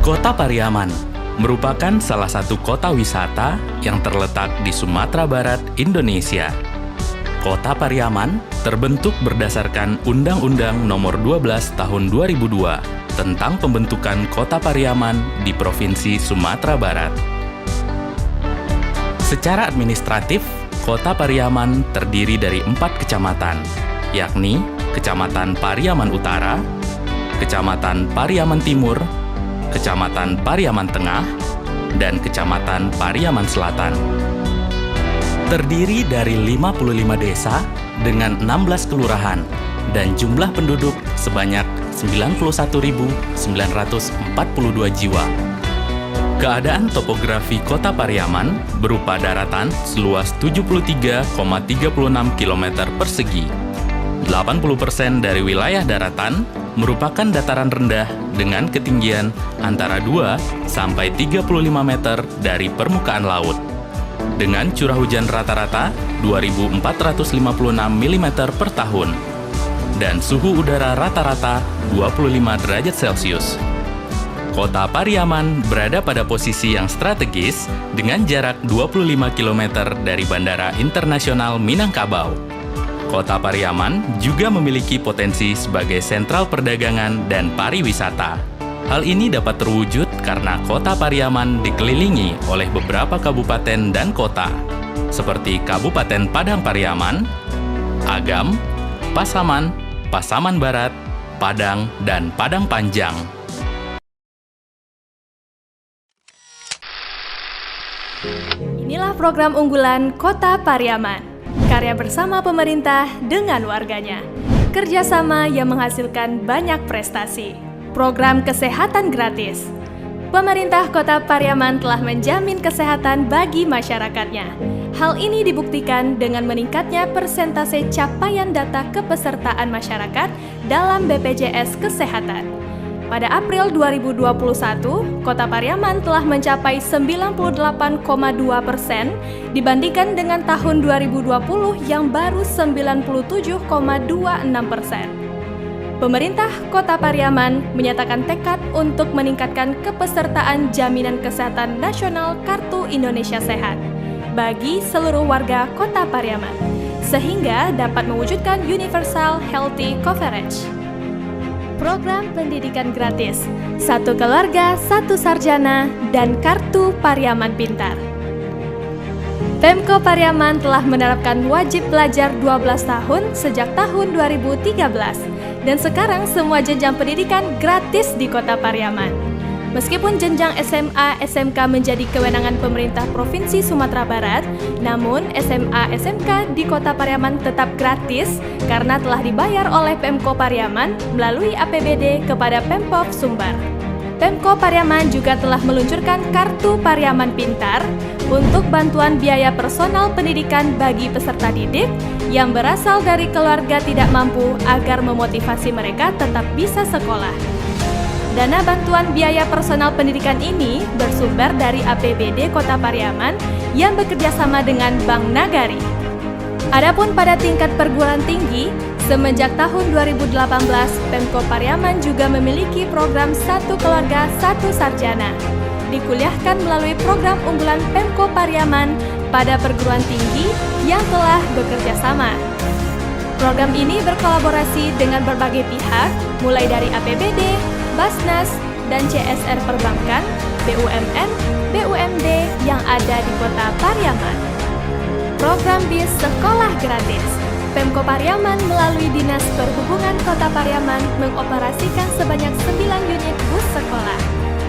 Kota Pariaman merupakan salah satu kota wisata yang terletak di Sumatera Barat, Indonesia. Kota Pariaman terbentuk berdasarkan Undang-Undang Nomor 12 Tahun 2002 tentang pembentukan Kota Pariaman di Provinsi Sumatera Barat. Secara administratif, Kota Pariaman terdiri dari 4 kecamatan, yakni Kecamatan Pariaman Utara, Kecamatan Pariaman Timur, Kecamatan Pariaman Tengah, dan Kecamatan Pariaman Selatan. Terdiri dari 55 desa dengan 16 kelurahan dan jumlah penduduk sebanyak 91.942 jiwa. Keadaan topografi Kota Pariaman berupa daratan seluas 73,36 km persegi. 80% dari wilayah daratan merupakan dataran rendah dengan ketinggian antara 2 sampai 35 meter dari permukaan laut. Dengan curah hujan rata-rata 2.456 mm per tahun dan suhu udara rata-rata 25 derajat Celcius. Kota Pariaman berada pada posisi yang strategis dengan jarak 25 km dari Bandara Internasional Minangkabau. Kota Pariaman juga memiliki potensi sebagai sentral perdagangan dan pariwisata. Hal ini dapat terwujud karena Kota Pariaman dikelilingi oleh beberapa kabupaten dan kota, seperti Kabupaten Padang Pariaman, Agam, Pasaman, Pasaman Barat, Padang, dan Padang Panjang. Inilah program unggulan Kota Pariaman. Karya bersama pemerintah dengan warganya. Kerjasama yang menghasilkan banyak prestasi. Program kesehatan gratis. Pemerintah Kota Pariaman telah menjamin kesehatan bagi masyarakatnya. Hal ini dibuktikan dengan meningkatnya persentase capaian data kepesertaan masyarakat dalam BPJS Kesehatan. Pada April 2021, Kota Pariaman telah mencapai 98,2% dibandingkan dengan tahun 2020 yang baru 97,26%. Pemerintah Kota Pariaman menyatakan tekad untuk meningkatkan kepesertaan Jaminan Kesehatan Nasional Kartu Indonesia Sehat bagi seluruh warga Kota Pariaman, sehingga dapat mewujudkan Universal Healthy Coverage. Program pendidikan gratis, 1 keluarga, 1 sarjana, dan Kartu Pariaman Pintar. Pemko Pariaman telah menerapkan wajib belajar 12 tahun sejak tahun 2013, dan sekarang semua jenjang pendidikan gratis di Kota Pariaman. Meskipun jenjang SMA, SMK menjadi kewenangan pemerintah Provinsi Sumatera Barat, namun SMA, SMK di Kota Pariaman tetap gratis karena telah dibayar oleh Pemko Pariaman melalui APBD kepada Pemprov Sumbar. Pemko Pariaman juga telah meluncurkan Kartu Pariaman Pintar untuk bantuan biaya personal pendidikan bagi peserta didik yang berasal dari keluarga tidak mampu agar memotivasi mereka tetap bisa sekolah. Dana bantuan biaya personal pendidikan ini bersumber dari APBD Kota Pariaman yang bekerja sama dengan Bank Nagari. Adapun pada tingkat perguruan tinggi, semenjak tahun 2018, Pemko Pariaman juga memiliki program 1 keluarga 1 sarjana. Dikuliahkan melalui program unggulan Pemko Pariaman pada perguruan tinggi yang telah bekerja sama. Program ini berkolaborasi dengan berbagai pihak, mulai dari APBD, Basnas, dan CSR Perbankan, BUMN, BUMD yang ada di Kota Pariaman. Program BIS Sekolah Gratis. Pemko Pariaman melalui Dinas Perhubungan Kota Pariaman mengoperasikan sebanyak 9 unit bus sekolah.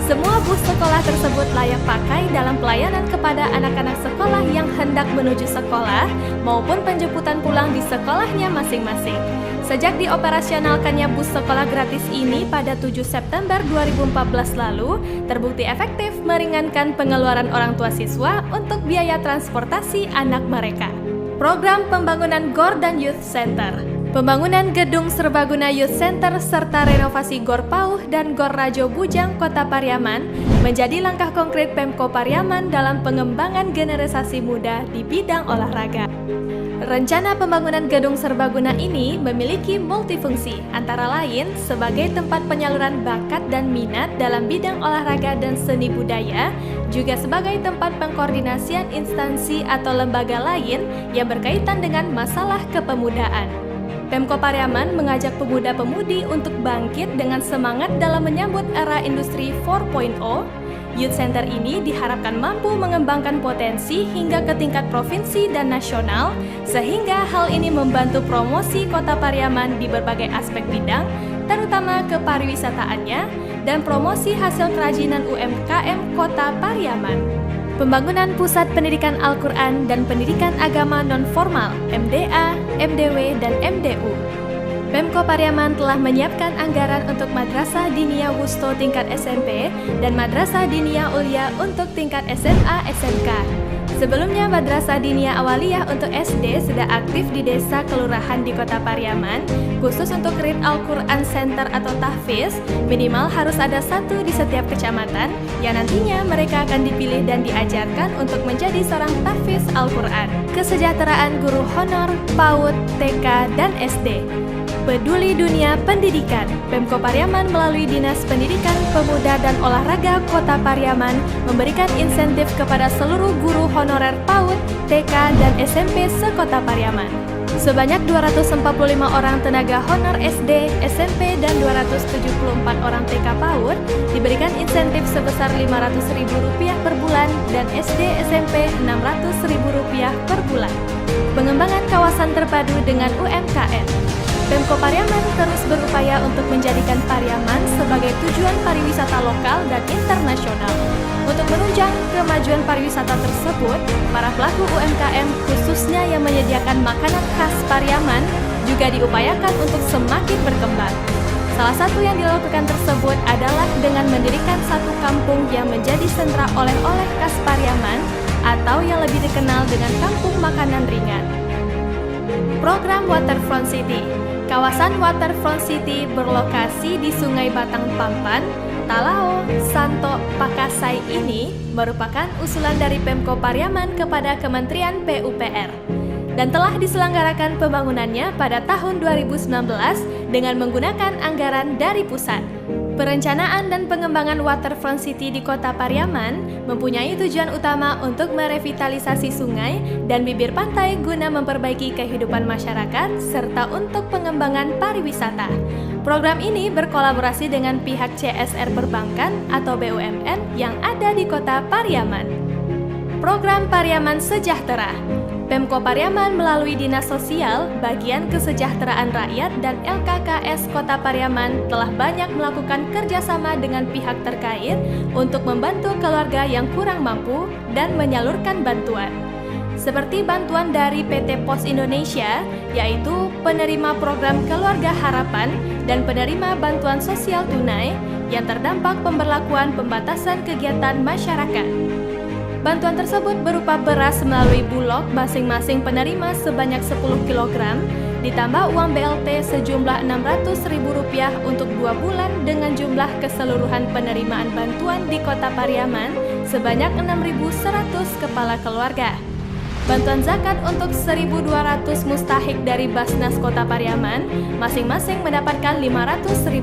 Semua bus sekolah tersebut layak pakai dalam pelayanan kepada anak-anak sekolah yang hendak menuju sekolah maupun penjemputan pulang di sekolahnya masing-masing. Sejak dioperasionalkannya bus sekolah gratis ini pada 7 September 2014 lalu, terbukti efektif meringankan pengeluaran orang tua siswa untuk biaya transportasi anak mereka. Program pembangunan GOR dan Youth Center. Pembangunan Gedung Serbaguna Youth Center serta renovasi GOR Pauh dan GOR Rajo Bujang Kota Pariaman menjadi langkah konkret Pemko Pariaman dalam pengembangan generasi muda di bidang olahraga. Rencana pembangunan gedung serbaguna ini memiliki multifungsi, antara lain sebagai tempat penyaluran bakat dan minat dalam bidang olahraga dan seni budaya, juga sebagai tempat pengkoordinasian instansi atau lembaga lain yang berkaitan dengan masalah kepemudaan. Pemko Pariaman mengajak pemuda-pemudi untuk bangkit dengan semangat dalam menyambut era industri 4.0. Youth Center ini diharapkan mampu mengembangkan potensi hingga ke tingkat provinsi dan nasional, sehingga hal ini membantu promosi Kota Pariaman di berbagai aspek bidang, terutama kepariwisataannya, dan promosi hasil kerajinan UMKM Kota Pariaman. Pembangunan Pusat Pendidikan Al-Quran dan Pendidikan Agama Non-Formal, MDA, MDW, dan MDU. Pemko Pariaman telah menyiapkan anggaran untuk Madrasah Diniyah Wusto tingkat SMP dan Madrasah Diniyah Ulia untuk tingkat SMA SMK. Sebelumnya, Madrasah Diniyah Awaliyah untuk SD sudah aktif di desa kelurahan di Kota Pariaman. Khusus untuk Read Al-Quran Center atau tahfiz, minimal harus ada 1 di setiap kecamatan, yang nantinya mereka akan dipilih dan diajarkan untuk menjadi seorang tahfiz Al-Quran. Kesejahteraan guru honor, PAUD, TK, dan SD. Peduli Dunia Pendidikan. Pemko Pariaman melalui Dinas Pendidikan, Pemuda dan Olahraga Kota Pariaman memberikan insentif kepada seluruh guru honorer PAUD, TK, dan SMP se-Kota Pariaman. Sebanyak 245 orang tenaga honor SD, SMP, dan 274 orang TK PAUD diberikan insentif sebesar Rp500.000 per bulan dan SD, SMP Rp600.000 per bulan. Pengembangan kawasan terpadu dengan UMKM. Pemko Pariaman terus berupaya untuk menjadikan Pariaman sebagai tujuan pariwisata lokal dan internasional. Untuk menunjang kemajuan pariwisata tersebut, para pelaku UMKM khususnya yang menyediakan makanan khas Pariaman juga diupayakan untuk semakin berkembang. Salah satu yang dilakukan tersebut adalah dengan mendirikan satu kampung yang menjadi sentra oleh-oleh khas Pariaman atau yang lebih dikenal dengan Kampung Makanan Ringan. Program Waterfront City. Kawasan Waterfront City berlokasi di Sungai Batang Pampan, Talao, Santo, Pakasai ini merupakan usulan dari Pemko Pariaman kepada Kementerian PUPR dan telah diselenggarakan pembangunannya pada tahun 2019 dengan menggunakan anggaran dari pusat. Perencanaan dan pengembangan Waterfront City di Kota Pariaman mempunyai tujuan utama untuk merevitalisasi sungai dan bibir pantai guna memperbaiki kehidupan masyarakat serta untuk pengembangan pariwisata. Program ini berkolaborasi dengan pihak CSR Perbankan atau BUMN yang ada di Kota Pariaman. Program Pariaman Sejahtera. Pemko Pariaman melalui Dinas Sosial, Bagian Kesejahteraan Rakyat, dan LKKS Kota Pariaman telah banyak melakukan kerjasama dengan pihak terkait untuk membantu keluarga yang kurang mampu dan menyalurkan bantuan. Seperti bantuan dari PT Pos Indonesia, yaitu penerima program Keluarga Harapan dan penerima bantuan sosial tunai yang terdampak pemberlakuan pembatasan kegiatan masyarakat. Bantuan tersebut berupa beras melalui Bulog masing-masing penerima sebanyak 10 kg, ditambah uang BLT sejumlah Rp600.000 untuk 2 bulan dengan jumlah keseluruhan penerimaan bantuan di Kota Pariaman sebanyak 6.100 kepala keluarga. Bantuan zakat untuk 1.200 mustahik dari Basnas Kota Pariaman masing-masing mendapatkan Rp500.000.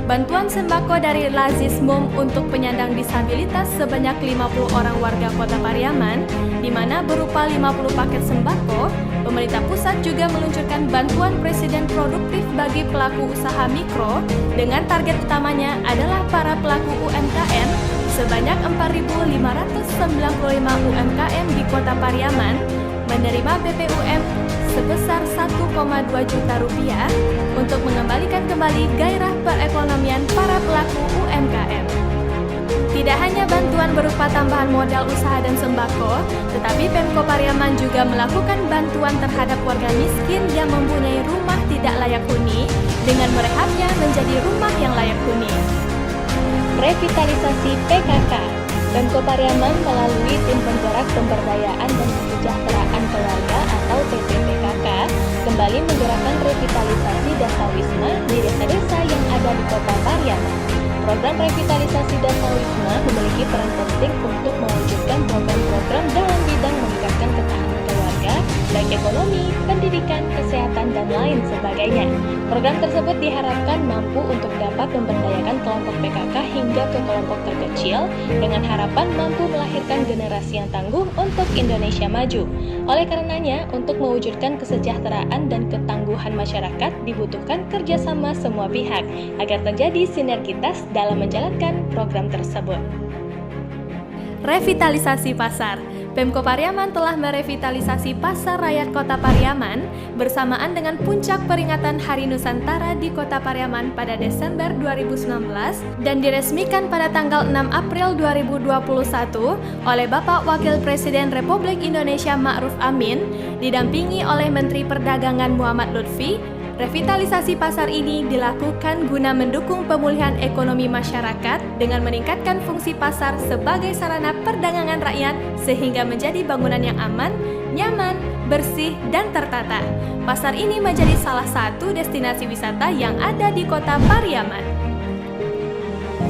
Bantuan sembako dari Lazismum untuk penyandang disabilitas sebanyak 50 orang warga Kota Pariaman, di mana berupa 50 paket sembako. Pemerintah pusat juga meluncurkan bantuan presiden produktif bagi pelaku usaha mikro dengan target utamanya adalah para pelaku UMKM sebanyak 4.595 UMKM di Kota Pariaman menerima BPUM sebesar Rp1,2 juta untuk mengembalikan kembali gairah perekonomian para pelaku UMKM. Tidak hanya bantuan berupa tambahan modal usaha dan sembako, tetapi Pemko Pariaman juga melakukan bantuan terhadap warga miskin yang mempunyai rumah tidak layak huni dengan merehabnya menjadi rumah yang layak huni. Revitalisasi PKK. Pemko Pariaman melalui Tim Penggerak Pemberdayaan dan Kesejahteraan Keluarga atau TPPKK kembali menggerakkan revitalisasi dasar wisma di desa-desa yang ada di Kota Pariaman. Program revitalisasi dasar wisma memiliki peran penting untuk mewujudkan program-program dalam bidang meningkatkan ketahanan keluarga baik ekonomi, pendidikan, kesehatan, dan lain sebagainya. Program tersebut diharapkan mampu untuk dapat memberdayakan kelompok PKK hingga ke kelompok terkecil dengan harapan mampu melahirkan generasi yang tangguh untuk Indonesia maju. Oleh karenanya, untuk mewujudkan kesejahteraan dan ketangguhan masyarakat dibutuhkan kerjasama semua pihak agar terjadi sinergitas dalam menjalankan program tersebut. Revitalisasi pasar. Pemko Pariaman telah merevitalisasi Pasar Rakyat Kota Pariaman bersamaan dengan puncak peringatan Hari Nusantara di Kota Pariaman pada Desember 2019 dan diresmikan pada tanggal 6 April 2021 oleh Bapak Wakil Presiden Republik Indonesia Ma'ruf Amin didampingi oleh Menteri Perdagangan Muhammad Lutfi. Revitalisasi pasar ini dilakukan guna mendukung pemulihan ekonomi masyarakat dengan meningkatkan fungsi pasar sebagai sarana perdagangan rakyat sehingga menjadi bangunan yang aman, nyaman, bersih, dan tertata. Pasar ini menjadi salah satu destinasi wisata yang ada di Kota Pariaman.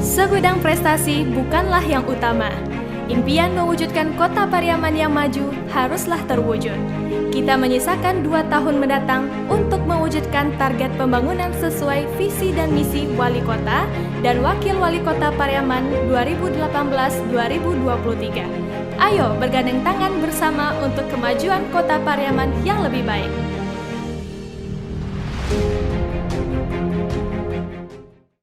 Segudang prestasi bukanlah yang utama. Impian mewujudkan Kota Pariaman yang maju haruslah terwujud. Kita menyisakan 2 tahun mendatang untuk mewujudkan target pembangunan sesuai visi dan misi Wali Kota dan Wakil Wali Kota Pariaman 2018-2023. Ayo bergandeng tangan bersama untuk kemajuan Kota Pariaman yang lebih baik.